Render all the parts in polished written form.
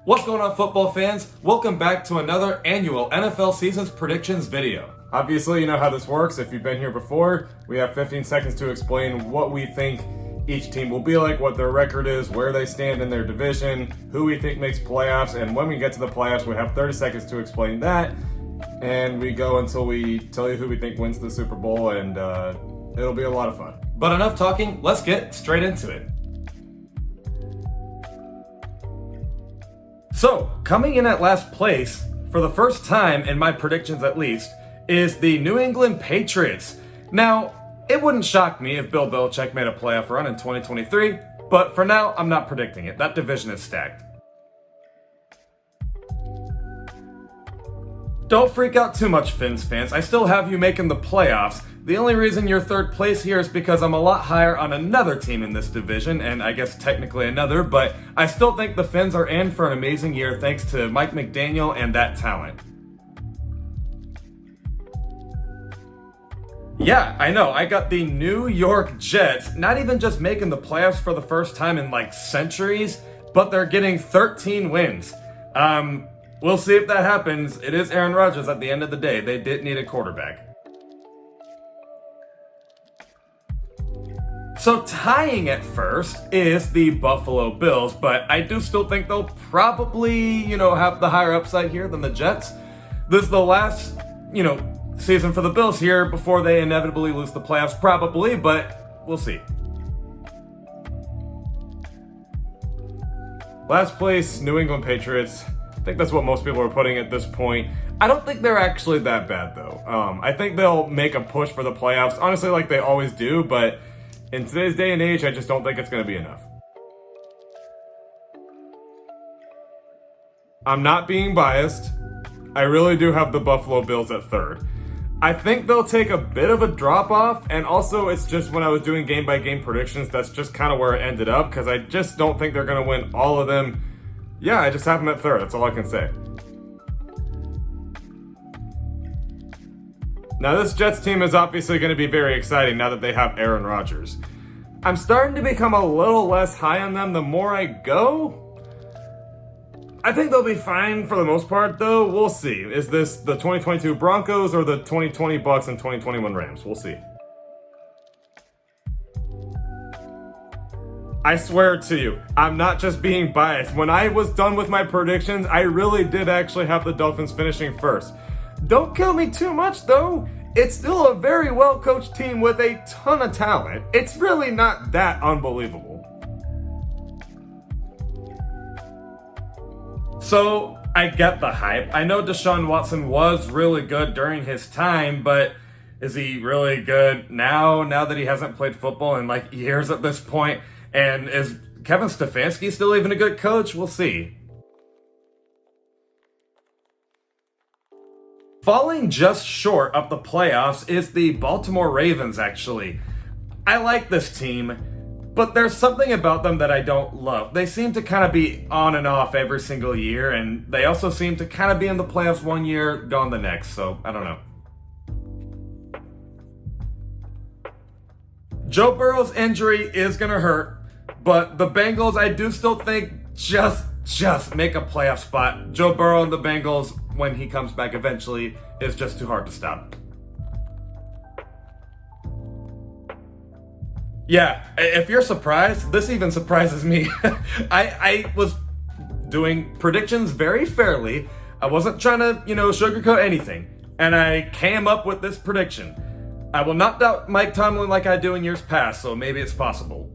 What's going on, football fans? Welcome back to another annual NFL Seasons Predictions video. Obviously, you know how this works. If you've been here before, we have 15 seconds to explain what we think each team will be like, what their record is, where they stand in their division, who we think makes playoffs, and when we get to the playoffs, we have 30 seconds to explain that. And we go until we tell you who we think wins the Super Bowl, and it'll be a lot of fun. But enough talking, let's get straight into it. So, coming in at last place, for the first time in my predictions at least, is the New England Patriots. Now, it wouldn't shock me if Bill Belichick made a playoff run in 2023, but for now, I'm not predicting it. That division is stacked. Don't freak out too much, Fins fans. I still have you making the playoffs. The only reason you're third place here is because I'm a lot higher on another team in this division, and I guess technically another, but I still think the Fins are in for an amazing year thanks to Mike McDaniel and that talent. Yeah, I know, I got the New York Jets, not even just making the playoffs for the first time in like centuries, but they're getting 13 wins. We'll see if that happens. It is Aaron Rodgers at the end of the day. They did need a quarterback. So tying at first is the Buffalo Bills, but I do still think they'll probably, have the higher upside here than the Jets. This is the last, season for the Bills here before they inevitably lose the playoffs, probably, but we'll see. Last place, New England Patriots. I think that's what most people are putting at this point. I don't think they're actually that bad, though. I think they'll make a push for the playoffs, honestly, like they always do, but in today's day and age, I just don't think it's going to be enough. I'm not being biased. I really do have the Buffalo Bills at third. I think they'll take a bit of a drop off, and also it's just when I was doing game-by-game predictions, that's just kind of where it ended up, because I just don't think they're going to win all of them. Yeah, I just have them at third. That's all I can say. Now, this Jets team is obviously going to be very exciting now that they have Aaron Rodgers. I'm starting to become a little less high on them the more I go. I think they'll be fine for the most part, though. We'll see. Is this the 2022 Broncos or the 2020 Bucks and 2021 Rams? We'll see. I swear to you, I'm not just being biased. When I was done with my predictions, I really did actually have the Dolphins finishing first. Don't kill me too much, though. It's still a very well-coached team with a ton of talent. It's really not that unbelievable. So, I get the hype. I know Deshaun Watson was really good during his time, but is he really good now that he hasn't played football in like years at this point? And is Kevin Stefanski still even a good coach? We'll see. Falling just short of the playoffs is the Baltimore Ravens, actually. I like this team, but there's something about them that I don't love. They seem to kind of be on and off every single year, and they also seem to kind of be in the playoffs one year, gone the next, so I don't know. Joe Burrow's injury is going to hurt, but the Bengals, I do still think just make a playoff spot. Joe Burrow and the Bengals, when he comes back eventually, is just too hard to stop. Yeah, if you're surprised, this even surprises me. I was doing predictions very fairly. I wasn't trying to, sugarcoat anything. And I came up with this prediction. I will not doubt Mike Tomlin like I do in years past, so maybe it's possible.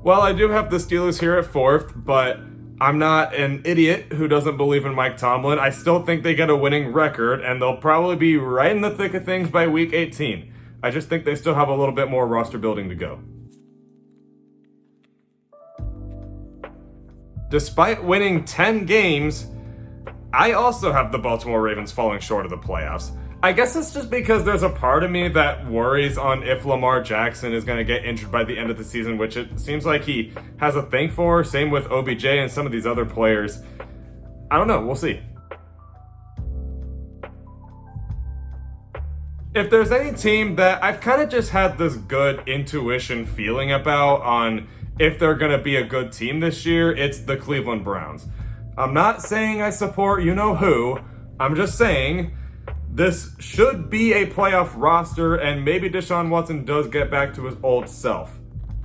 Well, I do have the Steelers here at fourth, but I'm not an idiot who doesn't believe in Mike Tomlin. I still think they get a winning record, and they'll probably be right in the thick of things by week 18. I just think they still have a little bit more roster building to go. Despite winning 10 games, I also have the Baltimore Ravens falling short of the playoffs. I guess it's just because there's a part of me that worries on if Lamar Jackson is going to get injured by the end of the season, which it seems like he has a thing for. Same with OBJ and some of these other players. I don't know. We'll see. If there's any team that I've kind of just had this good intuition feeling about on if they're going to be a good team this year, it's the Cleveland Browns. I'm not saying I support you-know-who. I'm just saying this should be a playoff roster, and maybe Deshaun Watson does get back to his old self.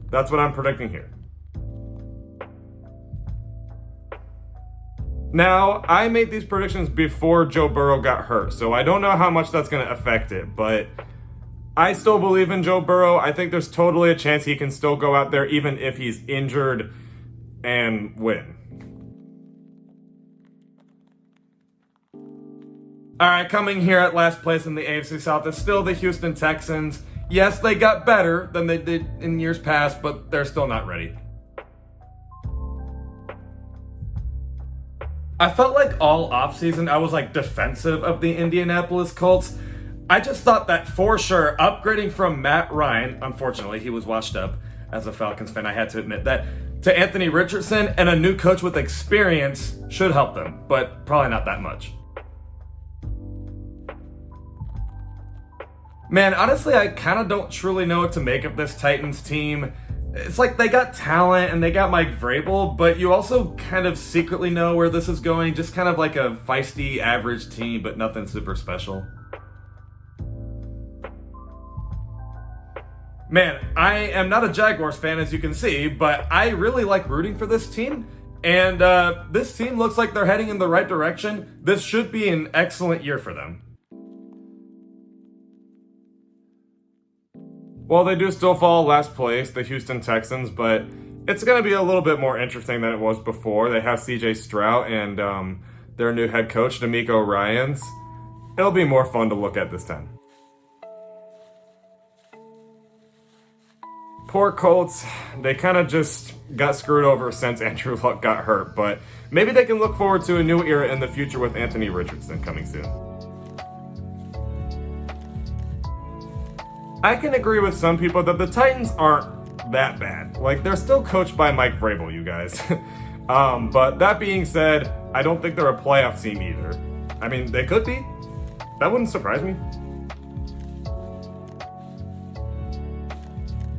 That's what I'm predicting here. Now, I made these predictions before Joe Burrow got hurt, so I don't know how much that's going to affect it, but I still believe in Joe Burrow. I think there's totally a chance he can still go out there even if he's injured and win. All right, coming here at last place in the AFC South is still the Houston Texans. Yes, they got better than they did in years past, but they're still not ready. I felt like all offseason I was like defensive of the Indianapolis Colts. I just thought that for sure upgrading from Matt Ryan, unfortunately he was washed up as a Falcons fan, I had to admit that, to Anthony Richardson and a new coach with experience should help them, but probably not that much. Man, honestly, I kind of don't truly know what to make of this Titans team. It's like they got talent and they got Mike Vrabel, but you also kind of secretly know where this is going. Just kind of like a feisty, average team, but nothing super special. Man, I am not a Jaguars fan, as you can see, but I really like rooting for this team. And this team looks like they're heading in the right direction. This should be an excellent year for them. Well, they do still fall last place, the Houston Texans, but it's going to be a little bit more interesting than it was before. They have CJ Stroud and their new head coach, D'Amico Ryans. It'll be more fun to look at this time. Poor Colts, they kind of just got screwed over since Andrew Luck got hurt, but maybe they can look forward to a new era in the future with Anthony Richardson coming soon. I can agree with some people that the Titans aren't that bad. Like, they're still coached by Mike Vrabel, you guys. But that being said, I don't think they're a playoff team either. I mean, they could be. That wouldn't surprise me.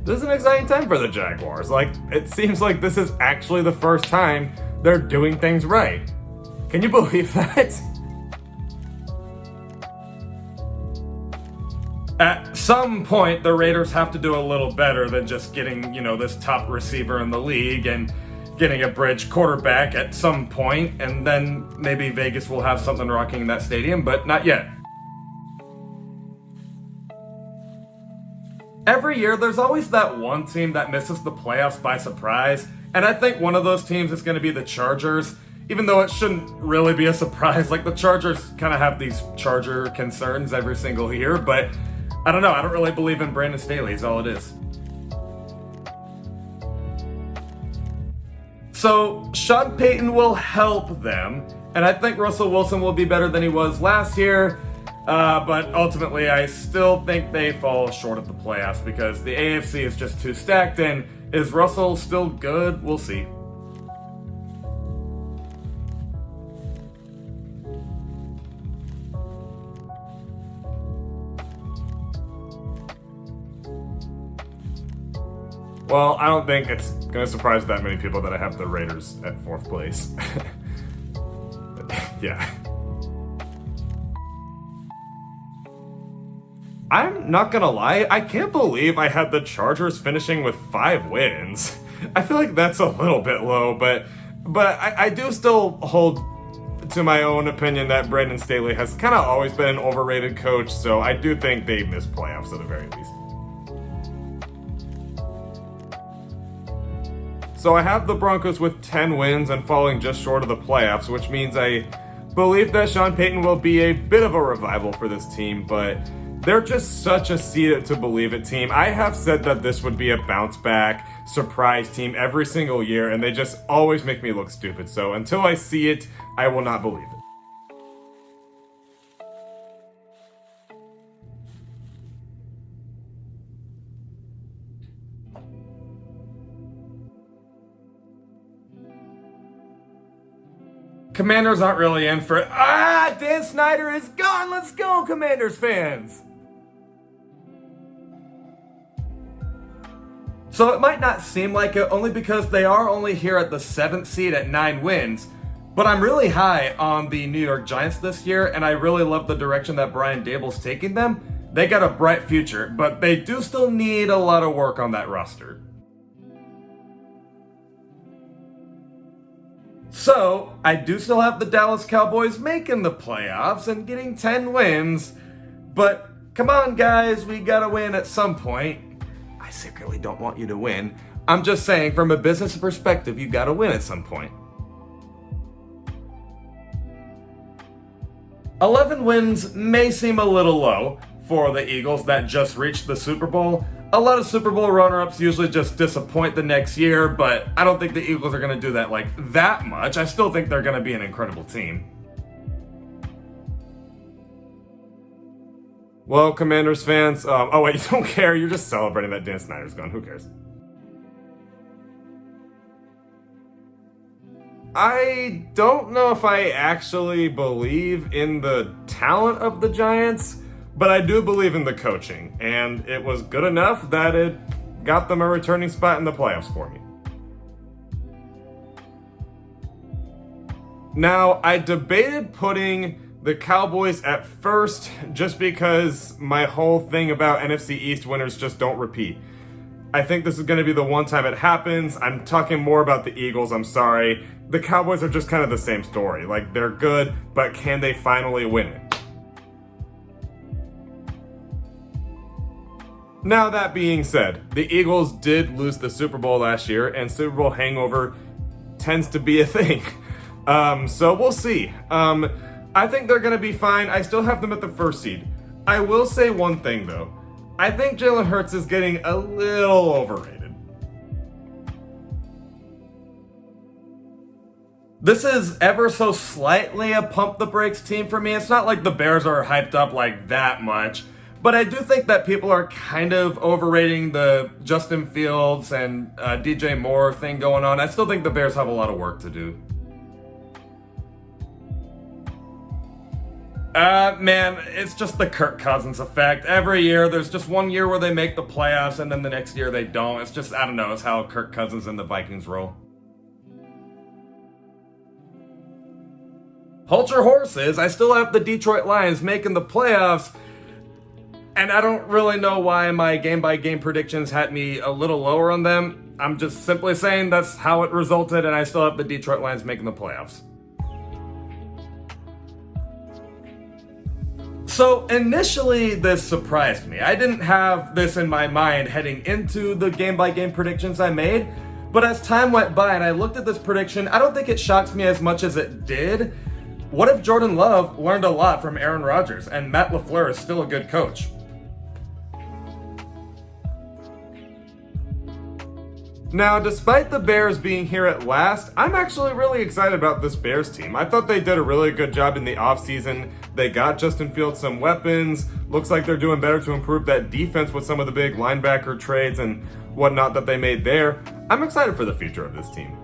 This is an exciting time for the Jaguars. Like, it seems like this is actually the first time they're doing things right. Can you believe that? At some point, the Raiders have to do a little better than just getting, this top receiver in the league and getting a bridge quarterback at some point, and then maybe Vegas will have something rocking in that stadium, but not yet. Every year, there's always that one team that misses the playoffs by surprise, and I think one of those teams is going to be the Chargers, even though it shouldn't really be a surprise. Like, the Chargers kind of have these Charger concerns every single year, but I don't know. I don't really believe in Brandon Staley is all it is. So Sean Payton will help them, and I think Russell Wilson will be better than he was last year. But ultimately, I still think they fall short of the playoffs because the AFC is just too stacked. And is Russell still good? We'll see. Well, I don't think it's going to surprise that many people that I have the Raiders at 4th place. Yeah. I'm not going to lie, I can't believe I had the Chargers finishing with 5 wins. I feel like that's a little bit low, but I do still hold to my own opinion that Brandon Staley has kind of always been an overrated coach, so I do think they miss playoffs at the very least. So I have the Broncos with 10 wins and falling just short of the playoffs, which means I believe that Sean Payton will be a bit of a revival for this team, but they're just such a see it to believe it team. I have said that this would be a bounce back, surprise team every single year, and they just always make me look stupid. So until I see it, I will not believe it. Commanders aren't really in for it. Dan Snyder is gone. Let's go, Commanders fans. So it might not seem like it only because they are only here at the 7th seed at 9 wins. But I'm really high on the New York Giants this year, and I really love the direction that Brian Dable's taking them. They got a bright future, but they do still need a lot of work on that roster. So, I do still have the Dallas Cowboys making the playoffs and getting 10 wins, but come on guys, we gotta win at some point. I secretly don't want you to win. I'm just saying, from a business perspective, you gotta win at some point. 11 wins may seem a little low for the Eagles that just reached the Super Bowl. A lot of Super Bowl runner-ups usually just disappoint the next year, but I don't think the Eagles are going to do that like that much. I still think they're going to be an incredible team. Well, Commanders fans, oh wait, you don't care, you're just celebrating that Dan Snyder's gone, who cares? I don't know if I actually believe in the talent of the Giants, but I do believe in the coaching, and it was good enough that it got them a returning spot in the playoffs for me. Now, I debated putting the Cowboys at first just because my whole thing about NFC East winners just don't repeat. I think this is going to be the one time it happens. I'm talking more about the Eagles, I'm sorry. The Cowboys are just kind of the same story. Like, they're good, but can they finally win it? Now, that being said, the Eagles did lose the Super Bowl last year, and Super Bowl hangover tends to be a thing. So we'll see. I think they're going to be fine. I still have them at the 1st seed. I will say one thing, though. I think Jalen Hurts is getting a little overrated. This is ever so slightly a pump the brakes team for me. It's not like the Bears are hyped up like that much. But I do think that people are kind of overrating the Justin Fields and DJ Moore thing going on. I still think the Bears have a lot of work to do. Man, it's just the Kirk Cousins effect. Every year, there's just one year where they make the playoffs, and then the next year they don't. It's just, I don't know, it's how Kirk Cousins and the Vikings roll. Hold your horses. I still have the Detroit Lions making the playoffs, and I don't really know why my game-by-game predictions had me a little lower on them. I'm just simply saying that's how it resulted, and I still have the Detroit Lions making the playoffs. So initially this surprised me. I didn't have this in my mind heading into the game-by-game predictions I made, but as time went by and I looked at this prediction, I don't think it shocked me as much as it did. What if Jordan Love learned a lot from Aaron Rodgers and Matt LaFleur is still a good coach? Now, despite the Bears being here at last, I'm actually really excited about this Bears team. I thought they did a really good job in the offseason. They got Justin Fields some weapons. Looks like they're doing better to improve that defense with some of the big linebacker trades and whatnot that they made there. I'm excited for the future of this team.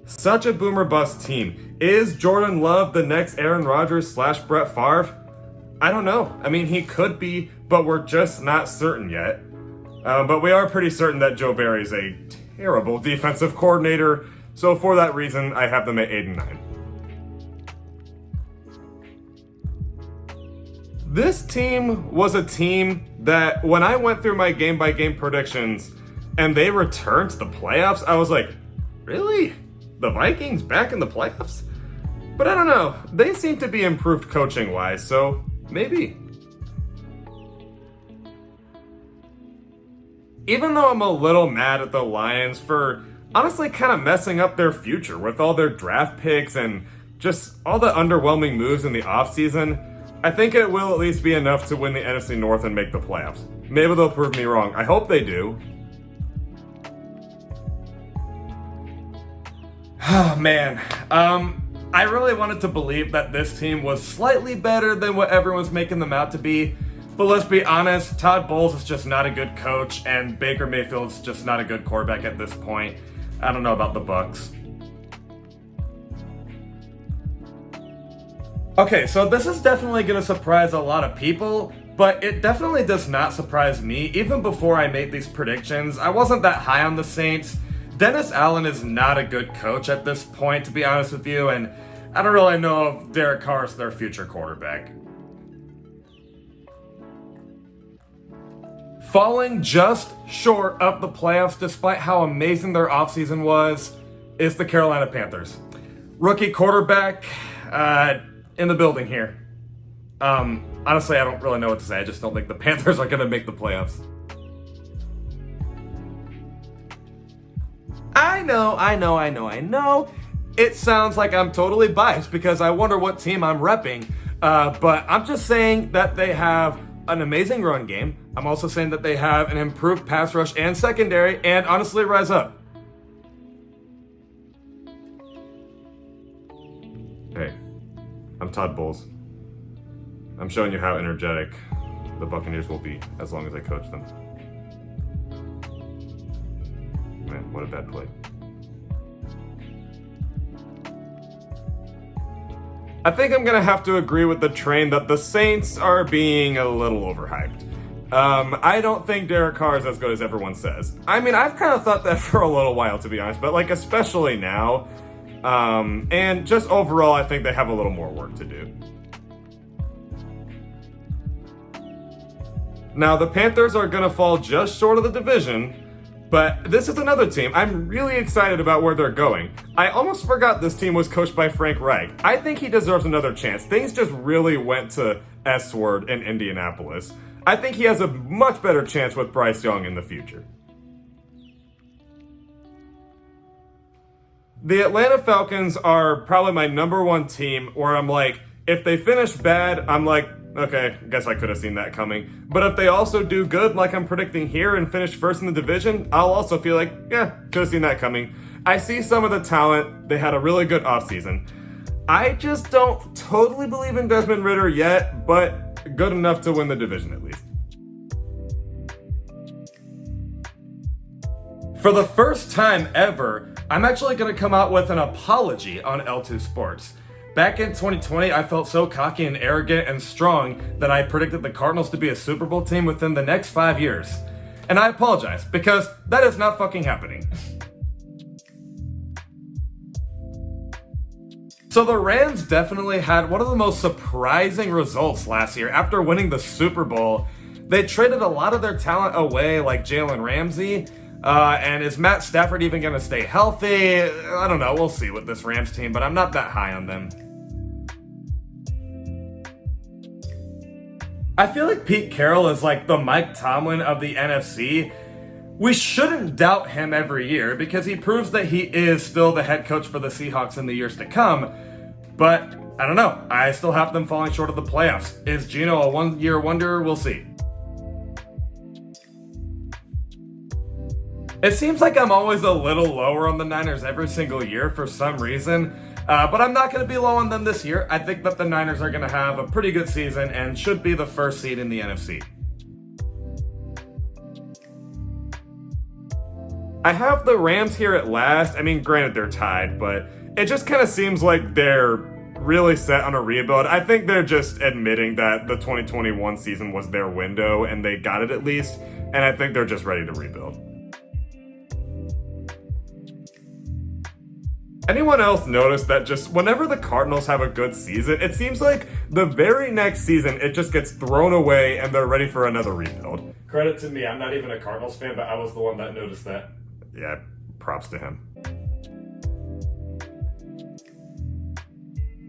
Such a boomer bust team. Is Jordan Love the next Aaron Rodgers / Brett Favre? I don't know. I mean, he could be, but we're just not certain yet. But we are pretty certain that Joe Barry is a terrible defensive coordinator, so for that reason, I have them at 8-9. This team was a team that, when I went through my game-by-game predictions, and they returned to the playoffs, I was like, really? The Vikings back in the playoffs? But I don't know. They seem to be improved coaching-wise, so maybe. Even though I'm a little mad at the Lions for honestly kind of messing up their future with all their draft picks and just all the underwhelming moves in the offseason, I think it will at least be enough to win the NFC North and make the playoffs. Maybe they'll prove me wrong. I hope they do. Oh man, I really wanted to believe that this team was slightly better than what everyone's making them out to be. But let's be honest, Todd Bowles is just not a good coach, and Baker Mayfield's just not a good quarterback at this point. I don't know about the Bucs. Okay, so this is definitely going to surprise a lot of people, but it definitely does not surprise me. Even before I made these predictions, I wasn't that high on the Saints. Dennis Allen is not a good coach at this point, to be honest with you, and I don't really know if Derek Carr is their future quarterback. Falling just short of the playoffs despite how amazing their offseason was is the Carolina Panthers. Rookie quarterback in the building here. Honestly, I don't really know what to say. I just don't think the Panthers are going to make the playoffs. I know. It sounds like I'm totally biased because I wonder what team I'm repping. But I'm just saying that they have an amazing run game. I'm also saying that they have an improved pass rush and secondary, and honestly, rise up. Hey, I'm Todd Bowles. I'm showing you how energetic the Buccaneers will be as long as I coach them. Man, what a bad play. I think I'm gonna have to agree with the train that the Saints are being a little overhyped. I don't think Derek Carr is as good as everyone says. I mean, I've kind of thought that for a little while, to be honest, but like especially now. And just overall, I think they have a little more work to do. Now, the Panthers are gonna fall just short of the division, but this is another team. I'm really excited about where they're going. I almost forgot this team was coached by Frank Reich. I think he deserves another chance. Things just really went to S-word in Indianapolis. I think he has a much better chance with Bryce Young in the future. The Atlanta Falcons are probably my number one team where I'm like, if they finish bad, I'm like, okay, guess I could have seen that coming. But if they also do good, like I'm predicting here, and finish first in the division, I'll also feel like, yeah, could have seen that coming. I see some of the talent. They had a really good offseason. I just don't totally believe in Desmond Ridder yet, but good enough to win the division at least. For the first time ever, I'm actually going to come out with an apology on L2 Sports. Back in 2020, I felt so cocky and arrogant and strong that I predicted the Cardinals to be a Super Bowl team within the next 5 years. And I apologize, because that is not fucking happening. So the Rams definitely had one of the most surprising results last year. After winning the Super Bowl, they traded a lot of their talent away, like Jalen Ramsey. And is Matt Stafford even going to stay healthy? I don't know. We'll see with this Rams team, but I'm not that high on them. I feel like Pete Carroll is like the Mike Tomlin of the NFC. We shouldn't doubt him every year because he proves that he is still the head coach for the Seahawks in the years to come. But I don't know. I still have them falling short of the playoffs. Is Geno a one-year wonder? We'll see. It seems like I'm always a little lower on the Niners every single year for some reason, but I'm not going to be low on them this year. I think that the Niners are going to have a pretty good season and should be the first seed in the NFC. I have the Rams here at last. I mean, granted they're tied, but it just kind of seems like they're really set on a rebuild. I think they're just admitting that the 2021 season was their window and they got it at least, and I think they're just ready to rebuild. Anyone else notice that just whenever the Cardinals have a good season, it seems like the very next season it just gets thrown away and they're ready for another rebuild? Credit to me, I'm not even a Cardinals fan, but I was the one that noticed that. Yeah, props to him.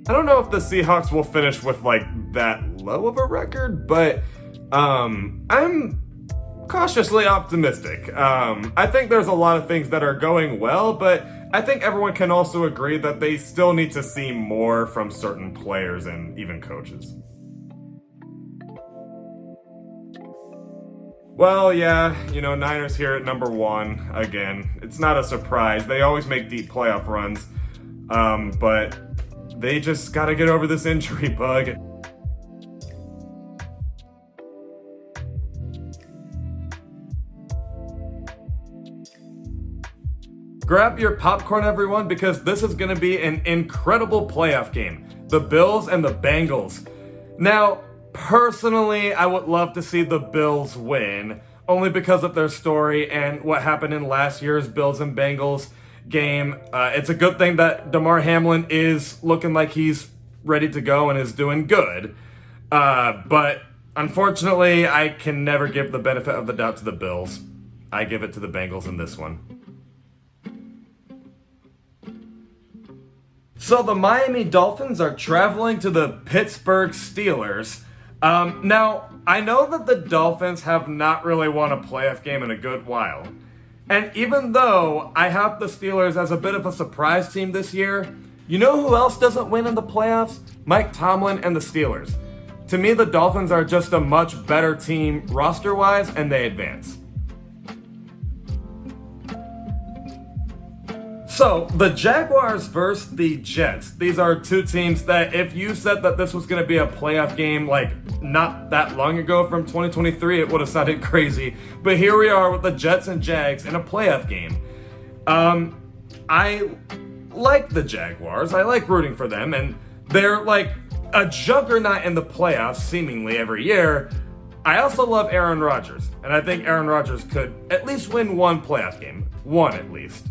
I don't know if the Seahawks will finish with like that low of a record, but I'm cautiously optimistic. I think there's a lot of things that are going well, but I think everyone can also agree that they still need to see more from certain players and even coaches. Well, yeah, Niners here at number one. Again, it's not a surprise. They always make deep playoff runs, but they just gotta get over this injury bug. Grab your popcorn, everyone, because this is going to be an incredible playoff game. The Bills and the Bengals. Now, Personally, I would love to see the Bills win, only because of their story and what happened in last year's Bills and Bengals game. It's a good thing that Damar Hamlin is looking like he's ready to go and is doing good. But unfortunately, I can never give the benefit of the doubt to the Bills. I give it to the Bengals in this one. So the Miami Dolphins are traveling to the Pittsburgh Steelers. Now, I know that the Dolphins have not really won a playoff game in a good while. And even though I have the Steelers as a bit of a surprise team this year, you know who else doesn't win in the playoffs? Mike Tomlin and the Steelers. To me, the Dolphins are just a much better team roster-wise, and they advance. So, the Jaguars versus the Jets. These are two teams that if you said that this was going to be a playoff game like not that long ago from 2023, it would have sounded crazy. But here we are with the Jets and Jags in a playoff game. I like the Jaguars. I like rooting for them. And they're like a juggernaut in the playoffs seemingly every year. I also love Aaron Rodgers. And I think Aaron Rodgers could at least win one playoff game. One at least.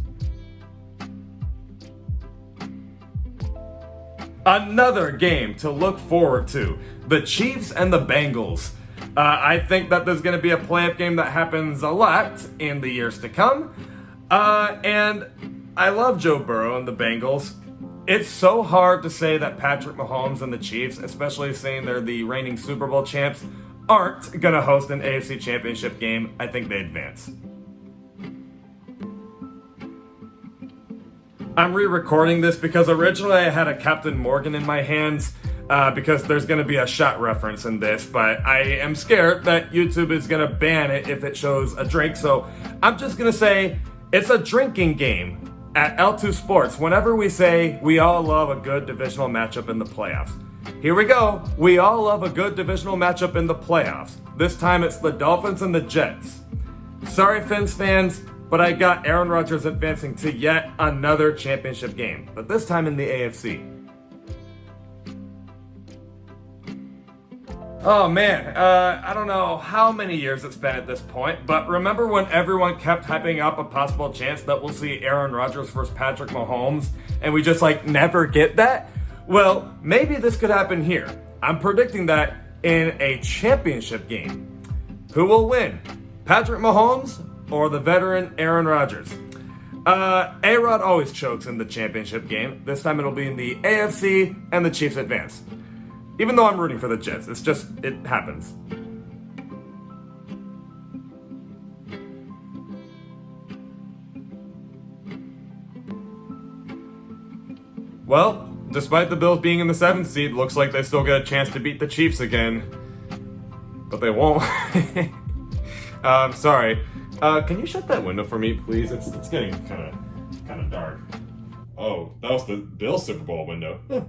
Another game to look forward to. The Chiefs and the Bengals. I think that there's going to be a playoff game that happens a lot in the years to come. And I love Joe Burrow and the Bengals. It's so hard to say that Patrick Mahomes and the Chiefs, especially saying they're the reigning Super Bowl champs, aren't going to host an AFC Championship game. I think they advance. I'm re-recording this because originally I had a Captain Morgan in my hands because there's going to be a shot reference in this, but I am scared that YouTube is going to ban it if it shows a drink, so I'm just going to say it's a drinking game at L2 Sports whenever we say we all love a good divisional matchup in the playoffs. Here we go. We all love a good divisional matchup in the playoffs. This time it's the Dolphins and the Jets. Sorry, Fins fans, but I got Aaron Rodgers advancing to yet another championship game, but this time in the AFC. Oh man, I don't know how many years it's been at this point, but remember when everyone kept hyping up a possible chance that we'll see Aaron Rodgers versus Patrick Mahomes, and we just never get that? Well, maybe this could happen here. I'm predicting that in a championship game. Who will win? Patrick Mahomes or the veteran Aaron Rodgers? A-Rod always chokes in the championship game. This time it'll be in the AFC and the Chiefs advance. Even though I'm rooting for the Jets, it happens. Well, despite the Bills being in the 7th seed, looks like they still get a chance to beat the Chiefs again. But they won't. Sorry. Can you shut that window for me, please? It's getting kind of dark. Oh, that was the Bills Super Bowl window. Huh.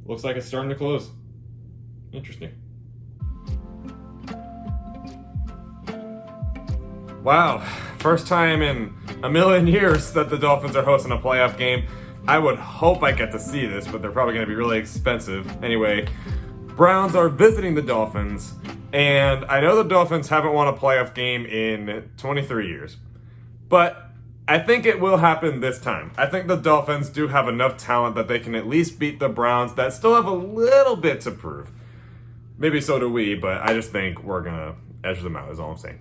Looks like it's starting to close. Interesting. Wow, first time in a million years that the Dolphins are hosting a playoff game. I would hope I get to see this, but they're probably going to be really expensive. Anyway, Browns are visiting the Dolphins, and I know the Dolphins haven't won a playoff game in 23 years. But I think it will happen this time. I think the Dolphins do have enough talent that they can at least beat the Browns that still have a little bit to prove. Maybe so do we, but I just think we're going to edge them out is all I'm saying.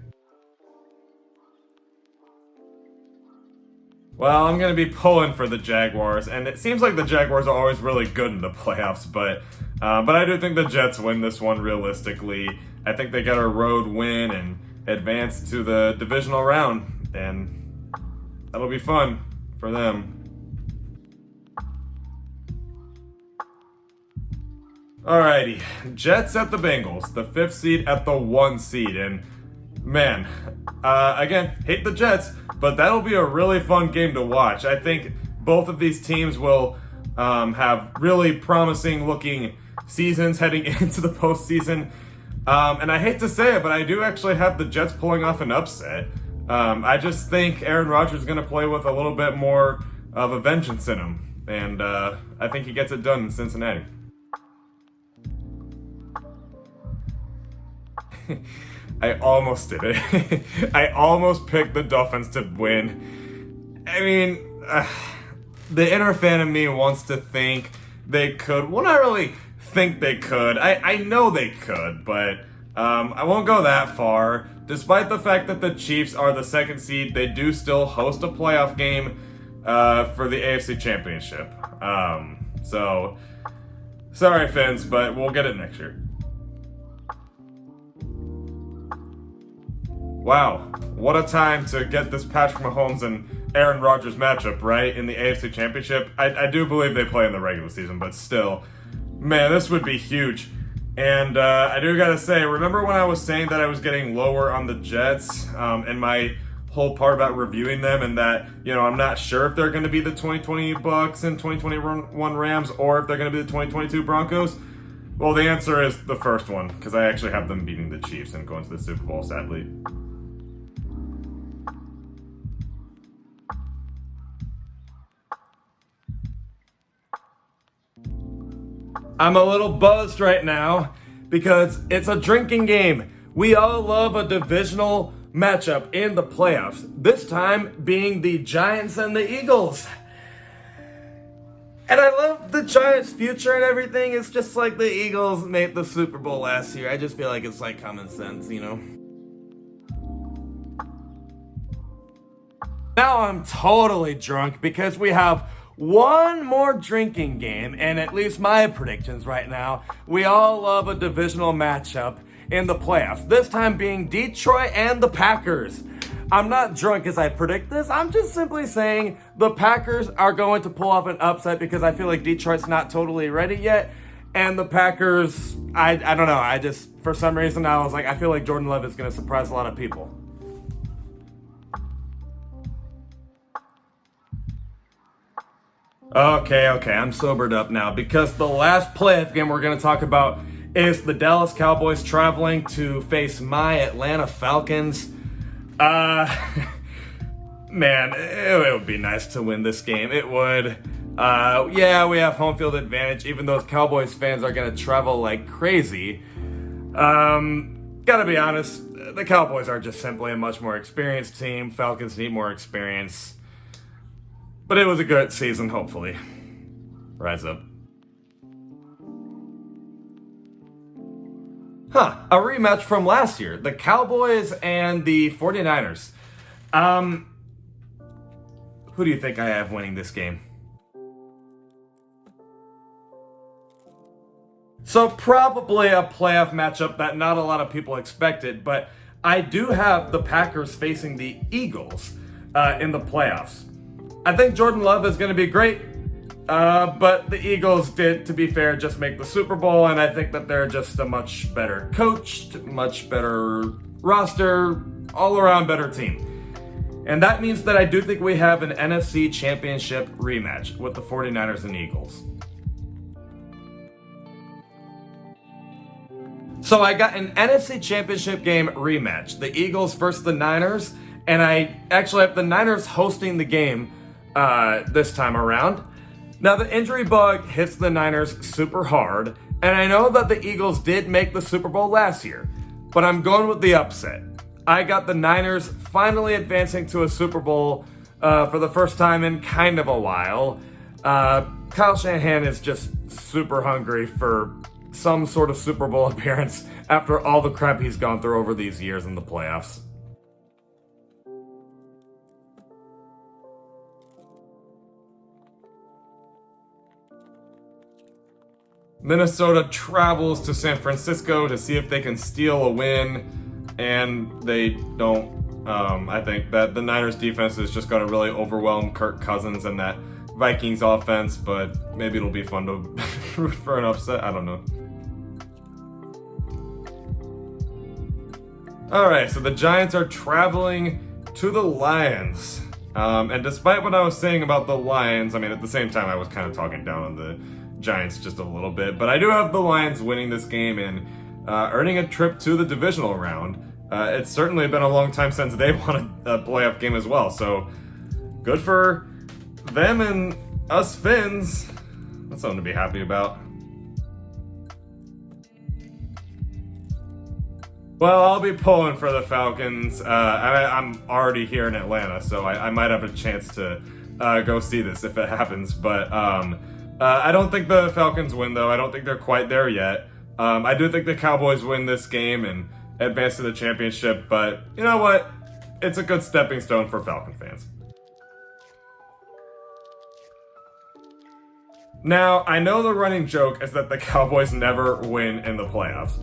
Well, I'm going to be pulling for the Jaguars, and it seems like the Jaguars are always really good in the playoffs, but I do think the Jets win this one realistically. I think they get a road win and advance to the divisional round, and that'll be fun for them. Alrighty, Jets at the Bengals, the 5th seed at the 1 seed, and man, again, hate the Jets, but that'll be a really fun game to watch. I think both of these teams will have really promising looking seasons heading into the postseason. And I hate to say it, but I do actually have the Jets pulling off an upset. I just think Aaron Rodgers is going to play with a little bit more of a vengeance in him. And I think he gets it done in Cincinnati. I almost did it. I almost picked the Dolphins to win. I mean, the inner fan of me wants to think they could. Well, not really think they could. I know they could, but I won't go that far. Despite the fact that the Chiefs are the second seed, they do still host a playoff game for the AFC Championship. So, sorry, Fins, but we'll get it next year. Wow, what a time to get this Patrick Mahomes and Aaron Rodgers matchup, right, in the AFC Championship. I do believe they play in the regular season, but still, man, this would be huge. And I do gotta say, remember when I was saying that I was getting lower on the Jets, and my whole part about reviewing them, and that, you know, I'm not sure if they're going to be the 2020 Bucks and 2021 Rams, or if they're going to be the 2022 Broncos? Well, the answer is the first one, because I actually have them beating the Chiefs and going to the Super Bowl, sadly. I'm a little buzzed right now because it's a drinking game. We all love a divisional matchup in the playoffs, this time being the Giants and the Eagles. And I love the Giants' future and everything. It's just like the Eagles made the Super Bowl last year. I just feel like it's like common sense, you know? Now I'm totally drunk because we have one more drinking game, and at least my predictions right now, we all love a divisional matchup in the playoffs, this time being Detroit and the Packers. I'm not drunk as I predict this, I'm just simply saying the Packers are going to pull off an upset because I feel like Detroit's not totally ready yet, and the Packers, I don't know, I just, for some reason, I was like, I feel like Jordan Love is going to surprise a lot of people. Okay, I'm sobered up now because the last playoff game we're going to talk about is the Dallas Cowboys traveling to face my Atlanta Falcons. Man, it would be nice to win this game. It would. Yeah, we have home field advantage, even though Cowboys fans are going to travel like crazy. Gotta be honest, the Cowboys are just simply a much more experienced team. Falcons need more experience. But it was a good season, hopefully. Rise up. A rematch from last year. The Cowboys and the 49ers. Who do you think I have winning this game? So probably a playoff matchup that not a lot of people expected, but I do have the Packers facing the Eagles in the playoffs. I think Jordan Love is going to be great, but the Eagles did, to be fair, just make the Super Bowl, and I think that they're just a much better coached, much better roster, all-around better team. And that means that I do think we have an NFC Championship rematch with the 49ers and Eagles. So I got an NFC Championship game rematch, the Eagles versus the Niners, and I actually have the Niners hosting the game this time around. Now the injury bug hits the Niners super hard, and I know that the Eagles did make the Super Bowl last year, but I'm going with the upset. I got the Niners finally advancing to a Super Bowl for the first time in kind of a while. Kyle Shanahan is just super hungry for some sort of Super Bowl appearance after all the crap he's gone through over these years in the playoffs. Minnesota travels to San Francisco to see if they can steal a win, and they don't. I think that the Niners defense is just going to really overwhelm Kirk Cousins and that Vikings offense, but maybe it'll be fun to root for an upset. I don't know. Alright, so the Giants are traveling to the Lions. And despite what I was saying about the Lions, I mean, at the same time, I was kind of talking down on the Giants just a little bit, but I do have the Lions winning this game and earning a trip to the divisional round. It's certainly been a long time since they won a playoff game as well, so good for them and us Finns. That's something to be happy about. Well, I'll be pulling for the Falcons. I'm already here in Atlanta, so I might have a chance to go see this if it happens. But I don't think the Falcons win, though. I don't think they're quite there yet. I do think the Cowboys win this game and advance to the championship, but you know what? It's a good stepping stone for Falcon fans. Now, I know the running joke is that the Cowboys never win in the playoffs.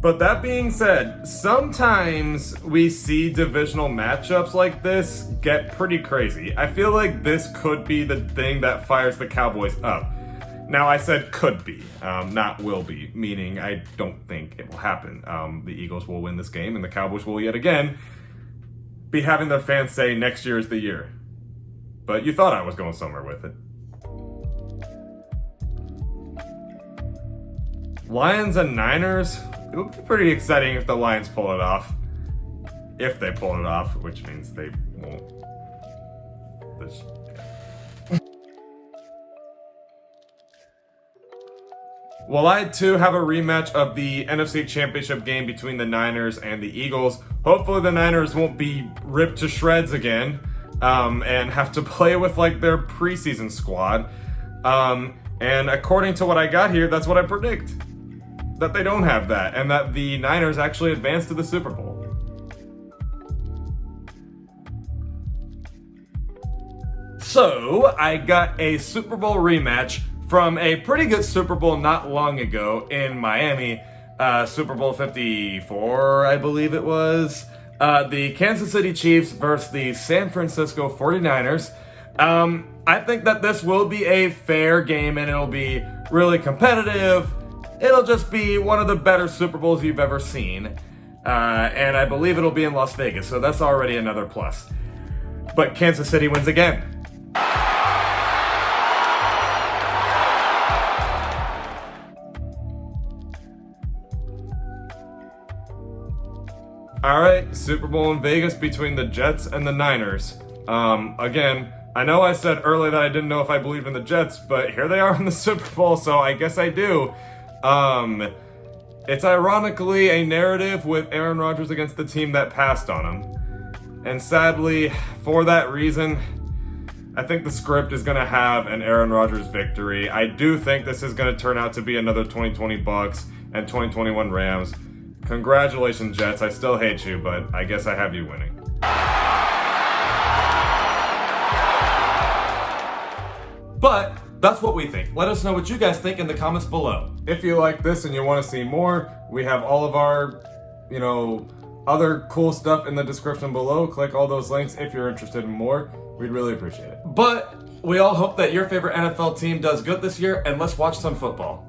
But that being said, sometimes we see divisional matchups like this get pretty crazy. I feel like this could be the thing that fires the Cowboys up. Now, I said could be, not will be, meaning I don't think it will happen. The Eagles will win this game, and the Cowboys will yet again be having their fans say next year is the year. But you thought I was going somewhere with it. Lions and Niners, it would be pretty exciting if the Lions pull it off. If they pull it off, which means they won't. Well, I too have a rematch of the NFC Championship game between the Niners and the Eagles. Hopefully the Niners won't be ripped to shreds again and have to play with like their preseason squad. And according to what I got here, that's what I predict. That they don't have that, and that the Niners actually advance to the Super Bowl. So, I got a Super Bowl rematch from a pretty good Super Bowl not long ago in Miami, Super Bowl 54, I believe it was. The Kansas City Chiefs versus the San Francisco 49ers. I think that this will be a fair game, and it'll be really competitive. It'll just be one of the better Super Bowls you've ever seen. And I believe it'll be in Las Vegas, so that's already another plus. But Kansas City wins again. Alright, Super Bowl in Vegas between the Jets and the Niners. Again, I know I said earlier that I didn't know if I believed in the Jets, but here they are in the Super Bowl, so I guess I do. It's ironically a narrative with Aaron Rodgers against the team that passed on him. And sadly, for that reason, I think the script is going to have an Aaron Rodgers victory. I do think this is going to turn out to be another 2020 Bucks and 2021 Rams. Congratulations, Jets. I still hate you, but I guess I have you winning. But that's what we think. Let us know what you guys think in the comments below. If you like this and you want to see more, we have all of our, other cool stuff in the description below. Click all those links if you're interested in more. We'd really appreciate it. But we all hope that your favorite NFL team does good this year, and let's watch some football.